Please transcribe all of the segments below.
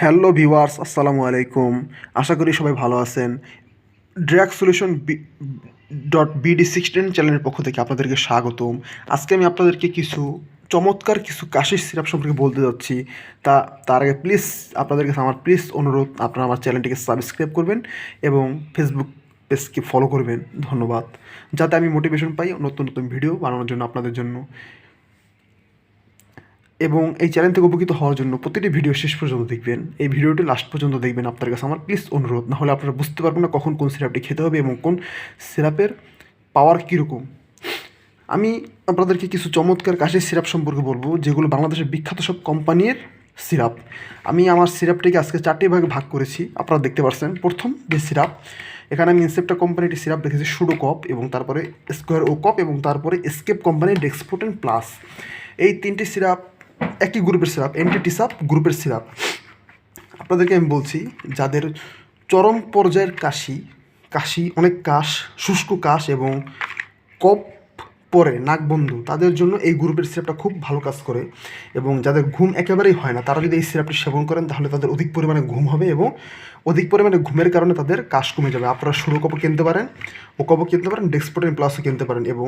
Hello viewers, আসসালামু আলাইকুম। আশা করি সবাই ভালো আছেন। ড্রাগ সলিউশন .bd16 চ্যানেলের পক্ষ থেকে আপনাদেরকে স্বাগতম। আজকে আমি আপনাদেরকে চমৎকার কিছু কাশির সিরাপ সম্পর্কে বলতে যাচ্ছি। তার আগে প্লিজ আপনাদের কাছে আমার অনুরোধ, আপনারা আমার চ্যানেলটিকে সাবস্ক্রাইব করবেন এবং ফেসবুক পেজকে ফলো করবেন। ধন্যবাদ। যাতে আমি মোটিভেশন পাই নতুন নতুন ভিডিও বানানোর জন্য আপনাদের জন্য। এবং এই চ্যানেল থেকে উপকৃত হওয়ার জন্য প্রতিটি ভিডিও শেষ পর্যন্ত দেখবেন। এই ভিডিওটি লাস্ট পর্যন্ত দেখবেন। আপনার কাছে আমার অনুরোধ, নাহলে আপনারা বুঝতে পারবেন না কখন কোন সিরাপটি খেতে হবে এবং কোন সিরাপের পাওয়ার কীরকম। আমি আপনাদেরকে কিছু চমৎকার কাশির সিরাপ সম্পর্কে বলবো, যেগুলো বাংলাদেশের বিখ্যাত সব কোম্পানির সিরাপ। আমি আমার সিরাপটিকে আজকে 4টি ভাগে ভাগ করেছি, আপনারা দেখতে পাচ্ছেন। প্রথম যে সিরাপ, এখানে আমি ইনসেপ্টা কোম্পানিটি সিরাপ রেখেছি সুডোকপ, এবং তারপরে স্কোয়ার ও কপ, এবং তারপরে এসকেপ কোম্পানির ডেক্সপোটেন প্লাস। এই 3টি সিরাপ একই গ্রুপের সিরাপ, এন্টিটিসাপ গ্রুপের সিরাপ। আপনাদেরকে আমি বলছি, যাদের চরম পর্যায়ের কাশি অনেক শুষ্ক কাশ এবং কফ পরে নাক বন্ধ, তাদের জন্য এই গ্রুপের সিরাপটা খুব ভালো কাজ করে। এবং যাদের ঘুম একেবারেই হয় না, তারা যদি এই সিরাপটি সেবন করেন, তাহলে তাদের অধিক পরিমাণে ঘুম হবে এবং অধিক পরিমাণে ঘুমের কারণে তাদের কাশ কমে যাবে। আপনারা সুডোকপও কিনতে পারেন, ওকপও কিনতে পারেন, ডেক্সপোটেন প্লাসও কিনতে পারেন। এবং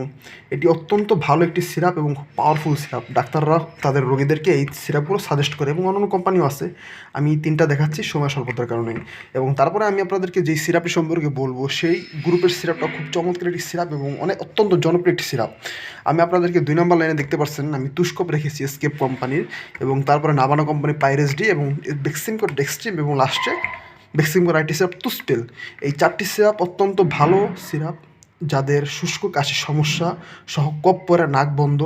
এটি অত্যন্ত ভালো একটি সিরাপ এবং খুব পাওয়ারফুল সিরাপ। ডাক্তাররা তাদের রোগীদেরকে এই সিরাপগুলো সাজেস্ট করে, এবং অন্যান্য কোম্পানিও আছে। আমি 3টা দেখাচ্ছি সময় স্বল্পতার কারণে। এবং তারপরে আমি আপনাদেরকে যেই সিরাপটি সম্পর্কে বলবো, সেই গ্রুপের সিরাপটা খুব চমৎকার একটি সিরাপ এবং অত্যন্ত জনপ্রিয় একটি সিরাপ। আমি আপনাদেরকে 2 নম্বর লাইনে দেখতে পাচ্ছেন, আমি তুষ্কপ রেখেছি এসকেপ কোম্পানির, এবং তারপরে নাভানা কোম্পানির পাইরেস ডি, এবং বেক্সিমকো ডেক্সট্রিম, এবং লাস্টে বেক্সিমকো রাইটি সিরাপ তুস্পেল। এই 4টি সিরাপ অত্যন্ত ভালো সিরাপ। যাদের শুষ্ক কাশির সমস্যা সহ কফ পরে নাক বন্ধ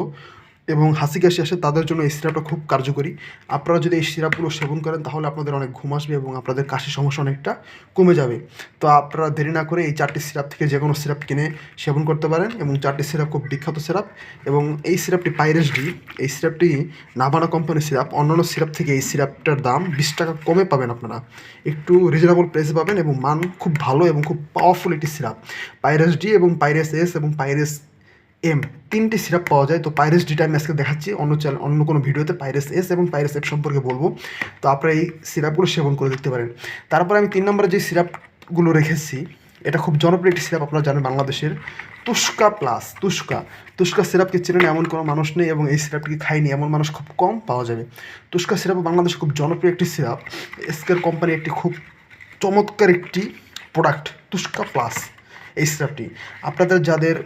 এবং হাসি কাশি আসে, তাদের জন্য এই সিরাপটা খুব কার্যকরী। আপনারা যদি এই সিরাপগুলো সেবন করেন, তাহলে আপনাদের অনেক ঘুম আসবে এবং আপনাদের কাশির সমস্যা অনেকটা কমে যাবে। তো আপনারা দেরি না করে এই 4টি সিরাপ থেকে যে কোনো সিরাপ কিনে সেবন করতে পারেন, এবং 4টি সিরাপ খুব বিখ্যাত সিরাপ। এবং এই সিরাপটি পাইরেস ডি, এই সিরাপটি নাভানা কোম্পানির সিরাপ। অন্যান্য সিরাপ থেকে এই সিরাপটার দাম 20 টাকা কমে পাবেন, আপনারা একটু রিজনেবল প্রাইসে পাবেন, এবং মান খুব ভালো এবং খুব পাওয়ারফুল একটি সিরাপ। পাইরেস ডি এবং পাইরেস এস এবং পাইরেস এম 3টি সিরাপ পাওয়া যায়। তো পাইরেস ডিটা আমি আজকে দেখাচ্ছি, অন্য কোনো ভিডিওতে পাইরেস এস এবং পাইরেস এফ সম্পর্কে বলবো। তো আপনারা এই সিরাপগুলো সেবন করে দেখতে পারেন। তারপরে আমি 3 নম্বরে যে সিরাপগুলো রেখেছি, এটা খুব জনপ্রিয় একটি সিরাপ, আপনারা জানেন, বাংলাদেশের তুস্কা প্লাস। তুস্কা সিরাপকে চেনেন এমন কোনো মানুষ নেই, এবং এই সিরাপটিকে খায়নি এমন মানুষ খুব কম পাওয়া যাবে। তুস্কা সিরাপ বাংলাদেশে খুব জনপ্রিয় একটি সিরাপ। এসকের কোম্পানি একটি খুব চমৎকার একটি প্রোডাক্ট, তুস্কা প্লাস। এই সিরাপটি আপনাদের যাদের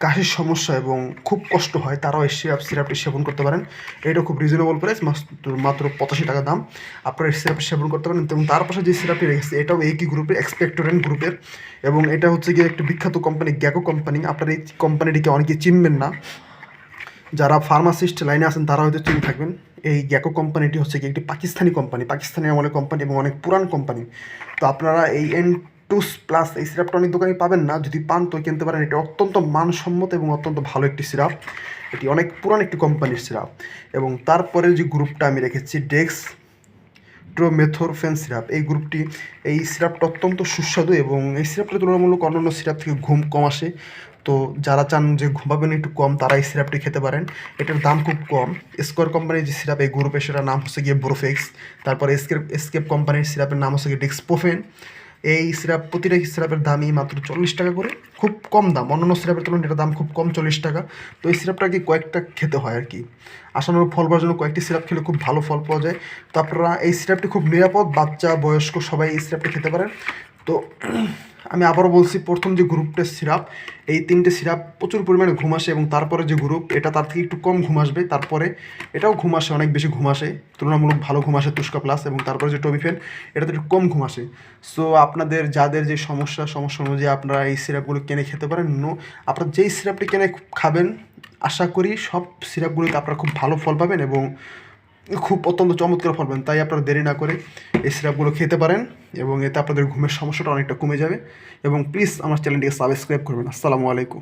কাশির সমস্যা এবং খুব কষ্ট হয়, তারাও এই সিরাপটি সেবন করতে পারেন। এটা খুব রিজনেবল প্রাইস, মাত্র 85 টাকা দাম। আপনারা এই সিরাপটি সেবন করতে পারেন। এবং তার পাশে যে সিরাপটি রেখেছে, এটাও একই গ্রুপের, এক্সপেক্টোরেন্ট গ্রুপের, এবং এটা হচ্ছে গিয়ে একটি বিখ্যাত কোম্পানি, গ্যাকো কোম্পানি। আপনারা এই কোম্পানিটিকে অনেকে চিনবেন না, যারা ফার্মাসিস্ট লাইনে আছেন তারা হয়তো চিনে থাকবেন। এই গ্যাকো কোম্পানিটি হচ্ছে কি একটি পাকিস্তানি কোম্পানি, পাকিস্তানি আমলের কোম্পানি এবং অনেক পুরান কোম্পানি। তো আপনারা এই টুস প্লাস এই সিরাপটা অনেক দোকানে পাবেন না, যদি পান তো কিনতে পারেন। এটা অত্যন্ত মানসম্মত এবং অত্যন্ত ভালো একটি সিরাপ। এটি অনেক পুরান একটি কোম্পানির সিরাপ। এবং তারপরে যে গ্রুপটা আমি রেখেছি, ডেক্সট্রোমেথরফেন সিরাপ। এই সিরাপটা অত্যন্ত সুস্বাদু, এবং এই সিরাপটা তুলনামূলক অন্যান্য সিরাপ থেকে ঘুম কম আসে। তো যারা চান যে ঘুমাবেন একটু কম, তারা এই সিরাপটি খেতে পারেন। এটার দাম খুব কম। স্কোয়ার কোম্পানির যে সিরাপ এই গ্রুপে, সেটার নাম হচ্ছে গিয়ে ব্রোফেক্স। তারপরে এসকেপ কোম্পানির সিরাপের নাম হচ্ছে গিয়ে ডেক্সপোফেন। এই প্রতিটা সিরাপের দামই মাত্র 40 টাকা করে, খুব কম দাম। অন্যান্য সিরাপের তুলনায় এটার দাম খুব কম, 40 টাকা। তো এই সিরাপটা কি কয়েকটা খেতে হয় আর কি, আশানুরূপ ফল পাওয়ার জন্য কয়েকটি সিরাপ খেলে খুব ভালো ফল পাওয়া যায়। তো আপনারা এই সিরাপটি খুব নিরাপদ, বাচ্চা বয়স্ক সবাই এই সিরাপটি খেতে পারেন। তো আমি আবারও বলছি, প্রথম যে গ্রুপটা সিরাপ, এই 3টে সিরাপ প্রচুর পরিমাণে ঘুম আসে, এবং তারপরে যে গ্রুপ, এটা তার থেকে একটু কম ঘুম আসবে। তারপরে এটাও ঘুম আসে, অনেক বেশি ঘুম আসে, তুলনামূলক ভালো ঘুম আসে তুস্কা প্লাস। এবং তারপরে যে টমিফেন, এটাতে একটু কম ঘুম আসে। সো আপনাদের যাদের যে সমস্যা অনুযায়ী আপনারা এই সিরাপগুলো কিনে খেতে পারেন। আপনারা যেই সিরাপটি কিনে খাবেন, আশা করি সব সিরাপগুলোতে আপনারা খুব ভালো ফল পাবেন এবং খুব অত্যন্ত চমৎকার ফল পাবেন। তাই আপনারা দেরি না করে এই সিরাপগুলো খেতে পারেন, এবং এতে আপনাদের ঘুমের সমস্যাটা অনেকটা কমে যাবে। এবং প্লিজ আমার চ্যানেলটিকে সাবস্ক্রাইব করবেন। আসসালামু আলাইকুম।